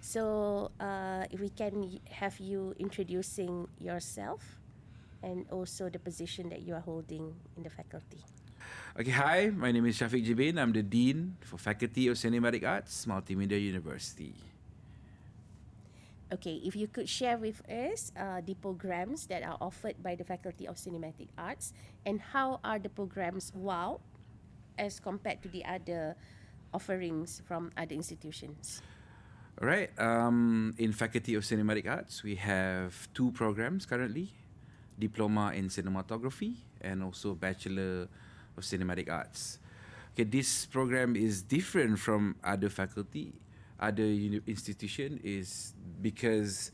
So, if we can have you introducing yourself and also the position that you are holding in the faculty. Okay, hi, my name is Shafiq Jibin. I'm the Dean for Faculty of Cinematic Arts, Multimedia University. Okay, if you could share with us the programs that are offered by the Faculty of Cinematic Arts and how are the programs wow as compared to the other offerings from other institutions? All right, in Faculty of Cinematic Arts, we have two programs currently, Diploma in Cinematography and also Bachelor of Cinematic Arts. Okay, this program is different from other faculty, other institution is because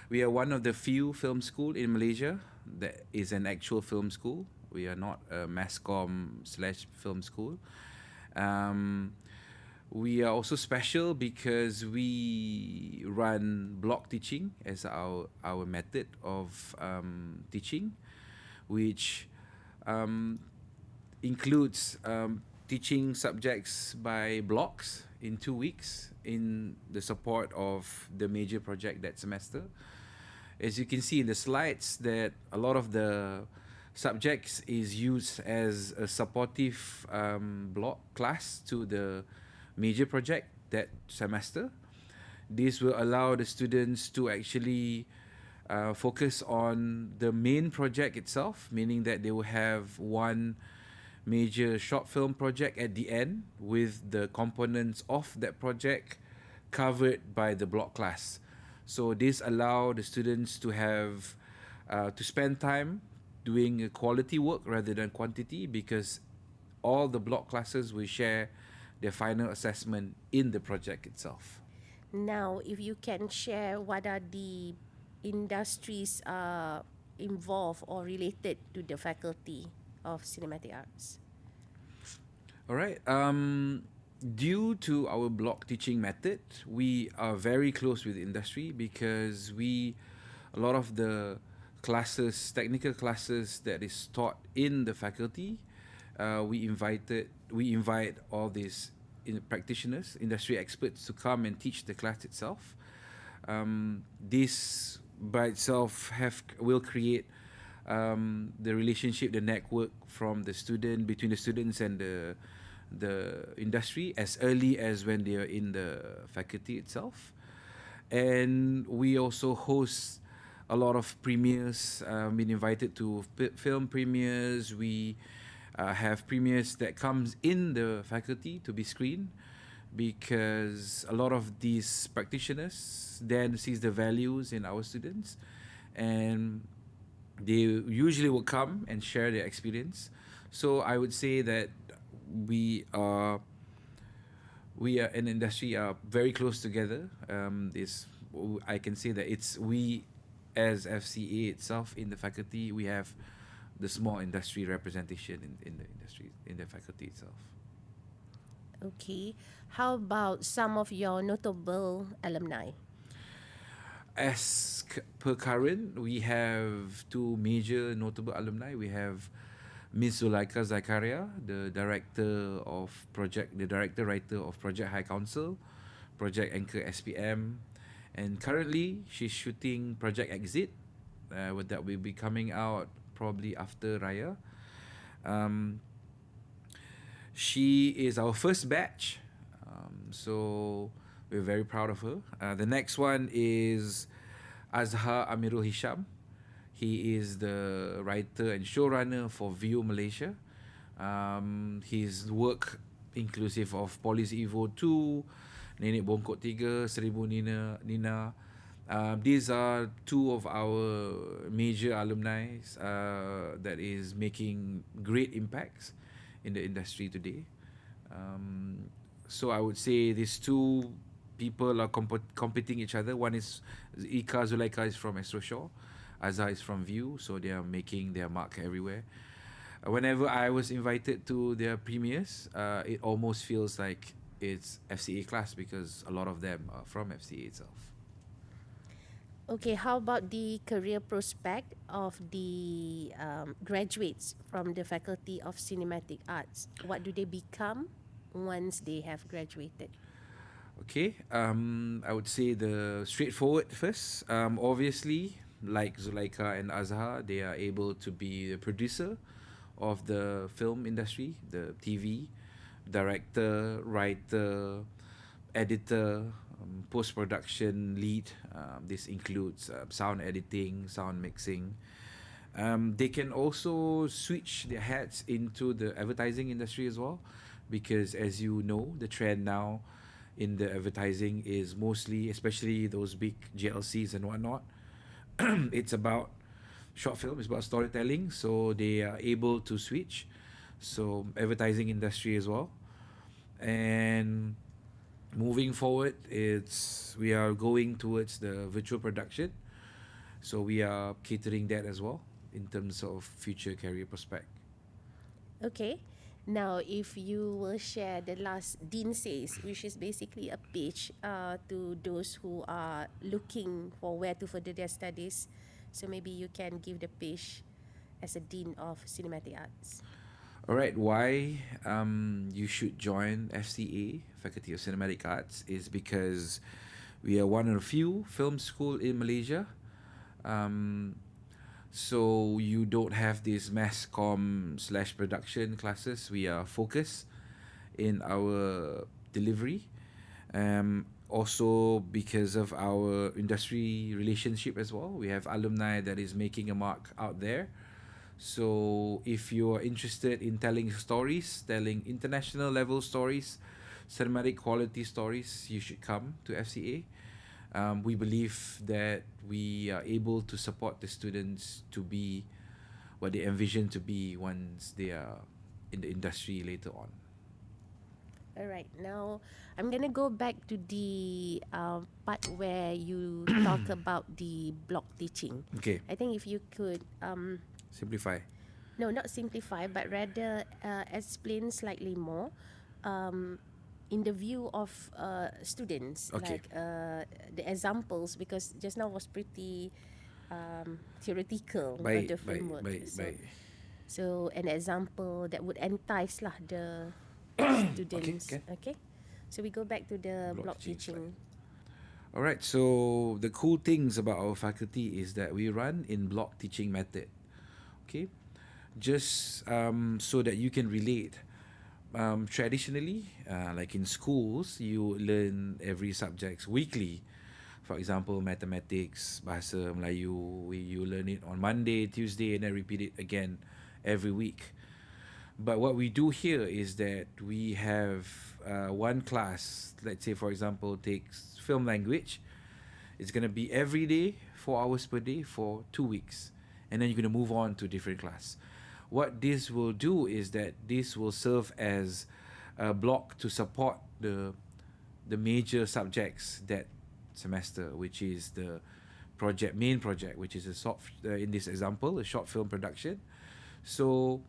we are one of the few film school in Malaysia that is an actual film school. We are not a mass com slash film school. Um, we are also special because we run block teaching as our method of teaching, which um, includes teaching subjects by blocks in 2 weeks in the support of the major project that semester. As you can see in the slides, that a lot of the subjects is used as a supportive block class to the major project that semester. This will allow the students to actually focus on the main project itself, meaning that they will have one major short film project at the end with the components of that project covered by the block class. So this allow the students to have to spend time doing quality work rather than quantity, because all the block classes will share their final assessment in the project itself. Now, if you can share what are the industries involved or related to the Faculty of Cinematic Arts? All right. Due to our block teaching method, we are very close with industry because a lot of the classes, technical classes that is taught in the faculty, we invite all these practitioners, industry experts to come and teach the class itself. This by itself have will create the relationship, the network from the student between the students and the industry as early as when they are in the faculty itself. And we also host a lot of premieres. Been invited to film premieres. We have premieres that comes in the faculty to be screened, because a lot of these practitioners then sees the values in our students, and they usually will come and share their experience. So I would say that we are we are in industry are very close together. This I can say that it's we as FCA itself in the faculty, we have the small industry representation in the industry in the faculty itself. Okay. How about some of your notable alumni? As per current, we have two major notable alumni. We have Miss Zulaika Zakaria, the director writer of Project High Council, Project Anchor SPM, and currently she's shooting Project Exit, that will be coming out probably after Raya. Um, she is our first batch, so we're very proud of her. The next one is Azhar Amirul Hisham. He is the writer and showrunner for View Malaysia. His work inclusive of Police Evo 2, Nenek Bongkok 3, Seribu Nina. These are two of our major alumni that is making great impacts in the industry today. Um, so I would say these two people are competing each other. One is Ika Zulaika is from Astro Shaw, Azhar is from View, so they are making their mark everywhere. Whenever I was invited to their premieres, it almost feels like it's FCA class because a lot of them are from FCA itself. Okay, how about the career prospect of the graduates from the Faculty of Cinematic Arts? What do they become once they have graduated? Okay, I would say the straightforward first. Obviously, like Zulaika and Azhar, they are able to be the producer of the film industry, the TV, director, writer, editor, post production lead. This includes sound editing, sound mixing. They can also switch their hats into the advertising industry as well, because as you know, the trend now in the advertising is mostly, especially those big GLCs and whatnot, it's about short film, it's about storytelling, so they are able to switch. So advertising industry as well. And moving forward, it's we are going towards the virtual production, so we are catering that as well in terms of future career prospect. Okay. Now, if you will share the last Dean says, which is basically a pitch to those who are looking for where to further their studies. So maybe you can give the pitch as a Dean of Cinematic Arts. All right, why you should join FCA, Faculty of Cinematic Arts, is because we are one of the few film school in Malaysia. Um, so you don't have these mass com slash production classes. We are focused in our delivery. Also because of our industry relationship as well. We have alumni that is making a mark out there. So if you're interested in telling stories, telling international level stories, cinematic quality stories, you should come to FCA. We believe that we are able to support the students to be what they envision to be once they are in the industry later on. All right. Now, I'm gonna go back to the part where you talk about the block teaching. Okay, I think if you could, simplify. no, not simplify, but rather explain slightly more, um, in the view of students, Okay. like the examples, because just now was pretty theoretical of Baik, the baik, framework. baik, So, baik. so an example that would entice lah the Okay, students. can. Okay, so we go back to the Block block teaching slide. teaching. All right. So the cool things about our faculty is that we run in block teaching method. Okay, just so that you can relate. Traditionally, like in schools, you learn every subjects weekly. For example, mathematics, bahasa Melayu, you learn it on Monday, Tuesday, and then repeat it again every week. But what we do here is that we have one class, let's say, for example, takes film language. It's going to be every day, 4 hours per day for 2 weeks. And then you're going to move on to different class. What this will do is that this will serve as a block to support the major subjects that semester, which is the main project, which is in this example, a short film production. So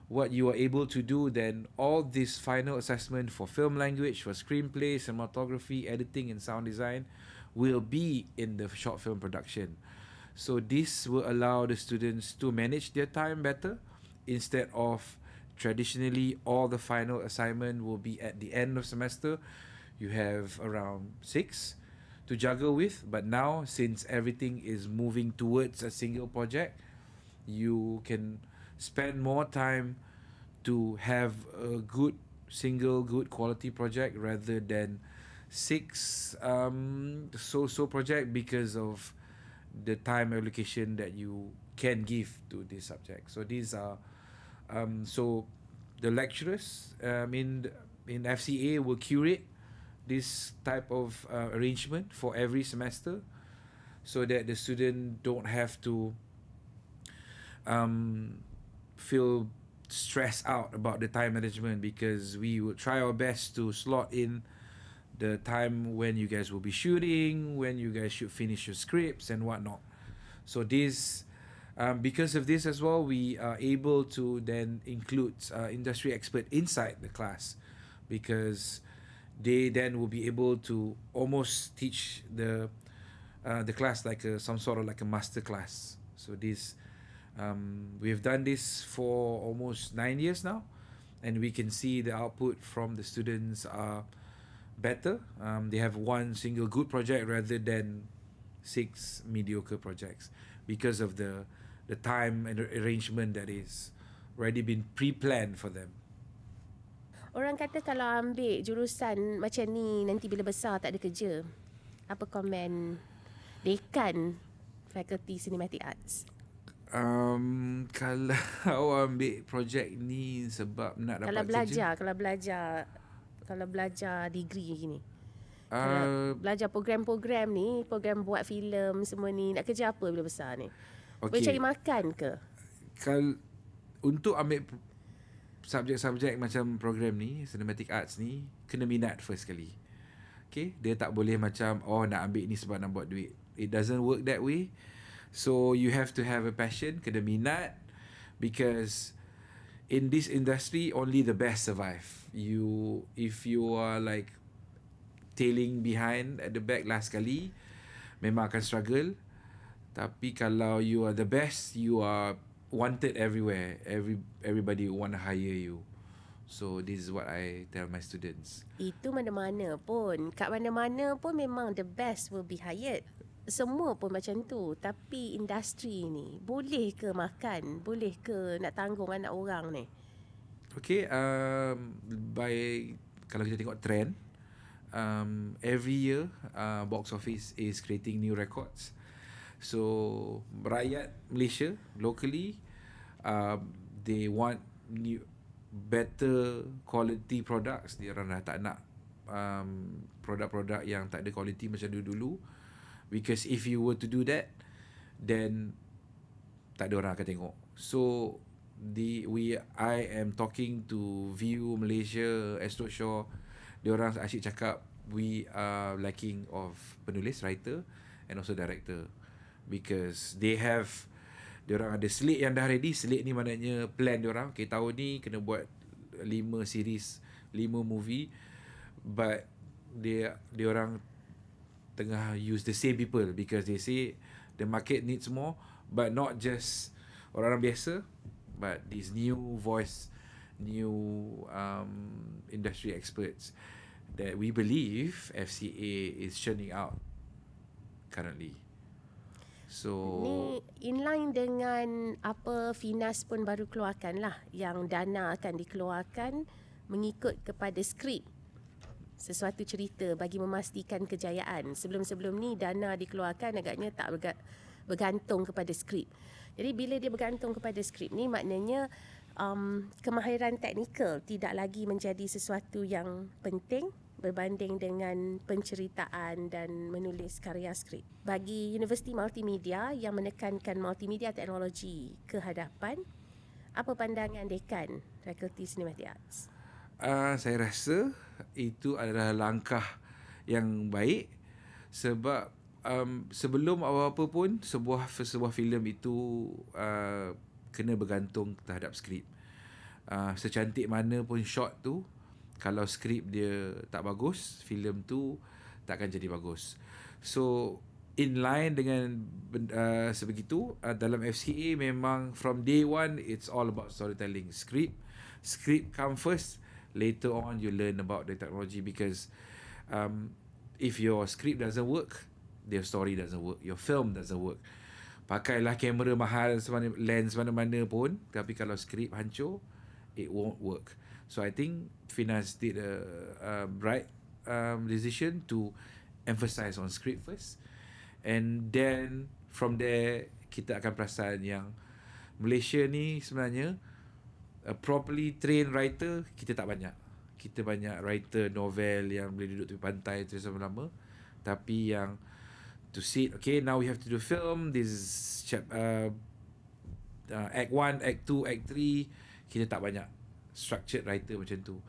what you are able to do then, all this final assessment for film language, for screenplay, cinematography, editing, and sound design will be in the short film production. So this will allow the students to manage their time better, instead of traditionally all the final assignment will be at the end of semester. You have around 6 to juggle with, but now since everything is moving towards a single project, you can spend more time to have a good quality project rather than 6 so project, because of the time allocation that you can give to this subject. So these are so the lecturers in FCA will curate this type of arrangement for every semester, so that the student don't have to um, feel stressed out about the time management, because we will try our best to slot in the time when you guys will be shooting, when you guys should finish your scripts and whatnot. So this, because of this as well, we are able to then include industry expert inside the class, because they then will be able to almost teach the class like some sort of like a master class. So this we've done this for almost 9 years now, and we can see the output from the students are better. They have one single good project rather than six mediocre projects because of the time and the arrangement that is already been pre-planned for them. Orang kata kalau ambil jurusan macam ni nanti bila besar tak ada kerja. Apa komen dekan Fakulti Sinematik Arts? Kalau ambil projek ni sebab nak Kalau dapat kerja, belajar, kalau belajar degree gini. Kalau uh, belajar program-program ni, program buat filem semua ni, nak kerja apa bila besar ni? Boleh cari okay, makan ke? untuk ambil subjek-subjek macam program ni, cinematic arts ni, kena minat first kali. Okay, dia tak boleh macam nak ambil ni sebab nak buat duit. It doesn't work that way. So you have to have a passion, kena minat, because in this industry only the best survive. If you are like tailing behind at the back last kali, memang akan struggle. Tapi kalau you are the best, you are wanted everywhere. Everybody want to hire you. So this is what I tell my students. Itu mana-mana pun. Kat mana-mana pun memang the best will be hired. Semua pun macam tu. Tapi industri ni, boleh ke makan? Boleh ke nak tanggung anak orang ni? Okay, by kalau kita tengok trend, every year box office is creating new records. So rakyat Malaysia locally, they want new better quality products. Dia orang dah tak nak produk-produk yang tak ada quality macam dulu-dulu, because if you were to do that, then tak ada orang akan tengok. So I am talking to View Malaysia, Astro Shaw. Dia orang asyik cakap we are lacking of penulis, writer and also director, because dia orang ada slate yang dah ready. Slate ni maknanya plan dia orang. Okay, tahun ni kena buat 5 series, 5 movie, but dia orang tengah use the same people because they say the market needs more, but not just orang-orang biasa, but these new voice, new industry experts that we believe FCA is churning out currently. So Ni inline dengan apa Finas pun baru keluarkan lah, yang dana akan dikeluarkan mengikut kepada skrip sesuatu cerita bagi memastikan kejayaan. Sebelum-sebelum ni dana dikeluarkan agaknya tak bergantung kepada skrip. Jadi bila dia bergantung kepada skrip ni, maknanya kemahiran teknikal tidak lagi menjadi sesuatu yang penting berbanding dengan penceritaan dan menulis karya skrip. Bagi Universiti Multimedia yang menekankan multimedia teknologi ke hadapan, apa pandangan dekan Fakulti Sinematik Arts? Saya rasa itu adalah langkah yang baik, sebab sebelum apa-apa pun sebuah filem itu kena bergantung terhadap skrip. Secantik mana pun shot tu, kalau skrip dia tak bagus, filem tu takkan jadi bagus. So in line dengan sebegitu, dalam FCA memang from day one it's all about storytelling. Script come first, later on you learn about the technology, because if your script doesn't work, your story doesn't work, your film doesn't work. Pakailah kamera mahal, lens mana-mana pun, tapi kalau script hancur, it won't work. So I think Finas did a right decision to emphasize on script first, and then from there kita akan perasan yang Malaysia ni sebenarnya properly trained writer kita tak banyak. Kita banyak writer novel yang boleh duduk tepi pantai terus lama-lama, tapi yang to sit, okay, now we have to do film, this is act 1, act 2, act 3, kita tak banyak structured writer macam tu,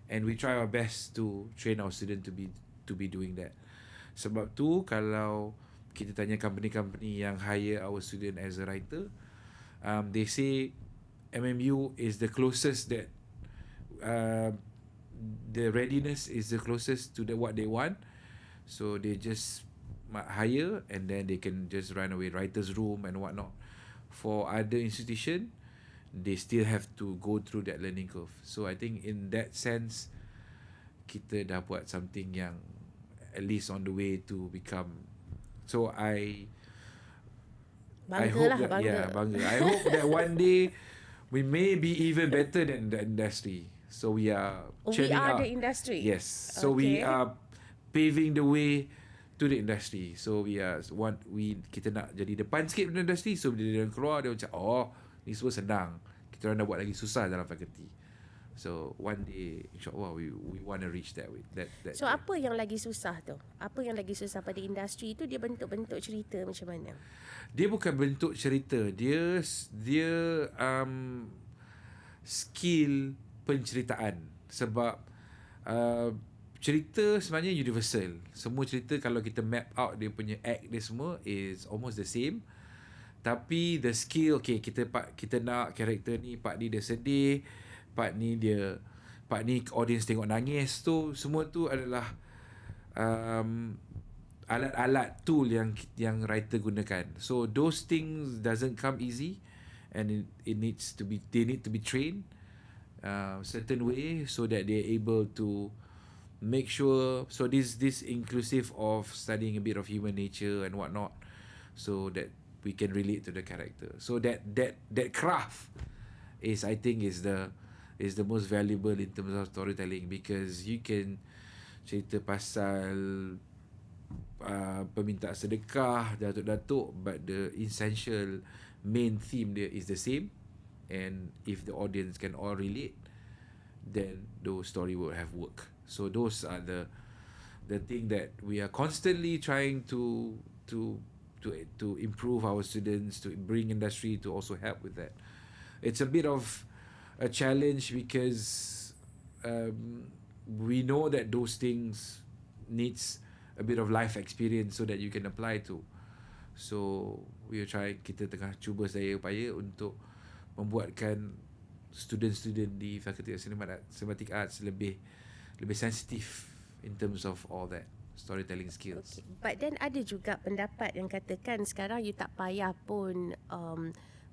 and we try our best to train our student to be doing that. Sebab tu kalau kita tanya company-company yang hire our student as a writer, they say MMU is the closest that the readiness is the closest to what they want. So they just hire and then they can just run away, writer's room and whatnot. For other institution, they still have to go through that learning curve. So I think in that sense, kita dah buat something yang at least on the way to become. So I Bangga hope lah, that, bangga. yeah, bangga. I hope that one day we may be even better than the industry. So we are We churning are the out. industry. Yes. So we Okay. are paving the way to the industry. So kita nak jadi depan sikit dalam industri. So bila dia keluar dia macam, oh, ni semua senang. Kita orang dah buat lagi susah dalam fakulti. So one day insyaAllah we want to reach that way. That So apa yang lagi susah tu? Apa yang lagi susah pada industri tu, dia bentuk-bentuk cerita macam mana? dia bukan bentuk cerita, dia skill penceritaan. Sebab cerita sebenarnya universal. Semua cerita kalau kita map out dia punya act dia semua is almost the same. Tapi the skill, okay, kita nak karakter ni, part ni dia sedih, part ni audience tengok nangis, tu semua tu adalah um, alat-alat tool yang writer gunakan. So those things doesn't come easy, and it needs to be, they need to be trained certain way so that they're able to make sure. So this inclusive of studying a bit of human nature and whatnot, so that we can relate to the character. So that craft is, I think, is the most valuable in terms of storytelling, because you can cerita pasal peminta sedekah, datuk-datuk, but the essential main theme dia is the same, and if the audience can all relate, then those story will have work. So those are the thing that we are constantly trying to improve our students, to bring industry to also help with that. It's a bit of a challenge because we know that those things needs a bit of life experience so that you can apply to. So we are trying, kita tengah cuba saya upaya untuk membuatkan student-student di Fakulti Sinematik Arts lebih sensitif in terms of all that storytelling skills. Okay. But then ada juga pendapat yang katakan sekarang you tak payah pun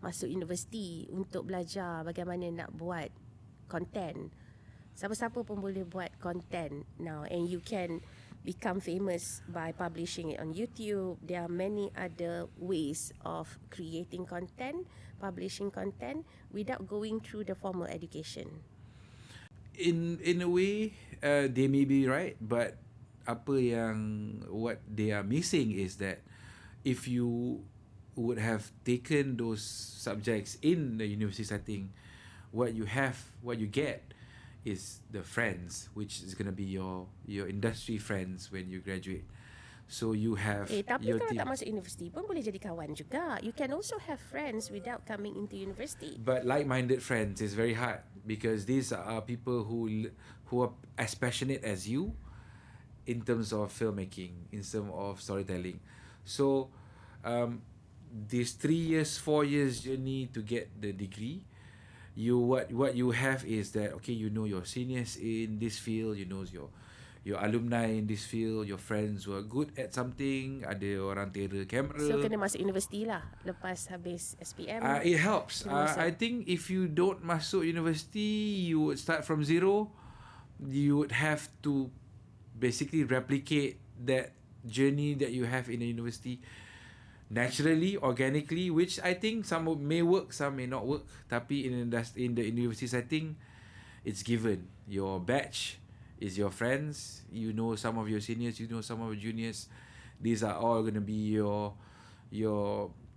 masuk universiti untuk belajar bagaimana nak buat content. Siapa-siapa pun boleh buat content now, and you can become famous by publishing it on YouTube. There are many other ways of creating content, publishing content without going through the formal education. In a way, they may be right, but what they are missing is that if you would have taken those subjects in the university setting, what you get is the friends, which is going to be your industry friends when you graduate. So you have Tapi your kalau team. tak masuk universiti pun boleh jadi kawan juga. You can also have friends without coming into university. But like-minded friends is very hard, because these are people who are as passionate as you in terms of filmmaking, in terms of storytelling. So this 3 years, 4 years journey to get the degree, what you have is that, okay, you know your seniors in this field, you know your alumni in this field, your friends who are good at something, ada orang tera kamera. So kena masuk universiti lah lepas habis SPM. It helps. I think if you don't masuk university, you would start from zero. You would have to basically replicate that journey that you have in a university naturally, organically, which I think some may work, some may not work. Tapi in the university setting, it's given. Your batch is your friends. You know some of your seniors, you know some of your juniors. These are all going to be your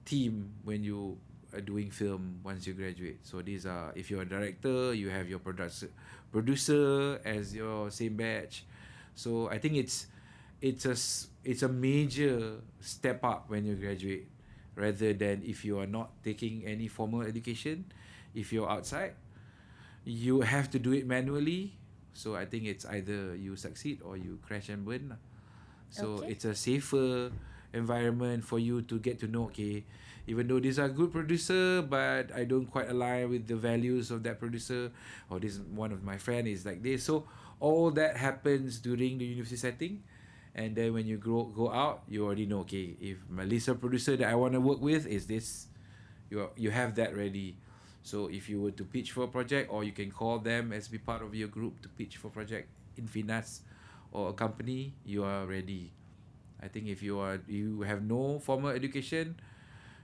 team when you are doing film once you graduate. So these are, if you're a director, you have your producer as your same batch. So I think it's a major step up when you graduate, rather than if you are not taking any formal education. If you're outside, you have to do it manually. So I think it's either you succeed or you crash and burn. So Okay. it's a safer environment for you to get to know, okay, even though these are good producer, but I don't quite align with the values of that producer, or this one of my friend is like this. So all that happens during the university setting, and then when you go out, you already know, okay, if my list of producer that I want to work with is this, you have that ready. So if you were to pitch for a project, or you can call them as be part of your group to pitch for project, in Finas or a company, you are ready. I think if you have no formal education,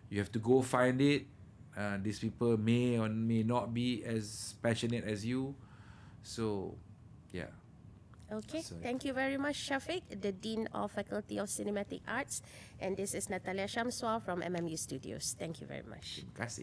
you have to go find it. These people may or may not be as passionate as you. So, yeah. Okay, So, thank you very much, Shafiq, the Dean of Faculty of Cinematic Arts. And this is Natalia Shamswa from MMU Studios. Thank you very much. terima kasih.